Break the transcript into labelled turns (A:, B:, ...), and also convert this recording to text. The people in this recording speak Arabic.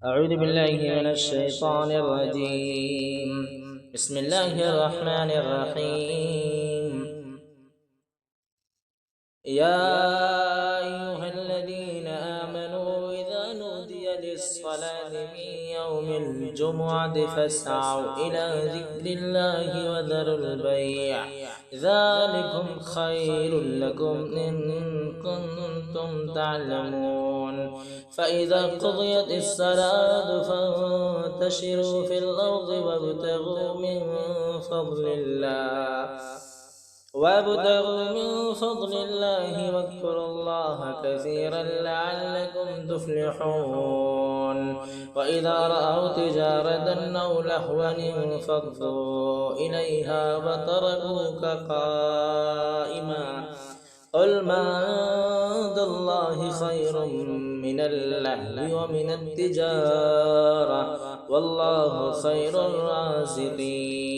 A: أعوذ بالله من الشيطان الرجيم. بسم الله الرحمن الرحيم. يا أيها الذين آمنوا إذا نودي للصلاة من يوم الجمعة فاسعوا إلى ذكر الله وذروا البيع ذلكم خير لكم إن كنتم تعلمون. فإذا قضيت الصلاة فانتشروا في الأرض وابتغوا من فضل الله واذكروا الله كثيرا لعلكم تفلحون. وإذا رأوا تجارة أو لهوا انفضوا إليها وتركوك قائما. قل ما عند الله خير من اللهو ومن التجارة والله خير الرازقين.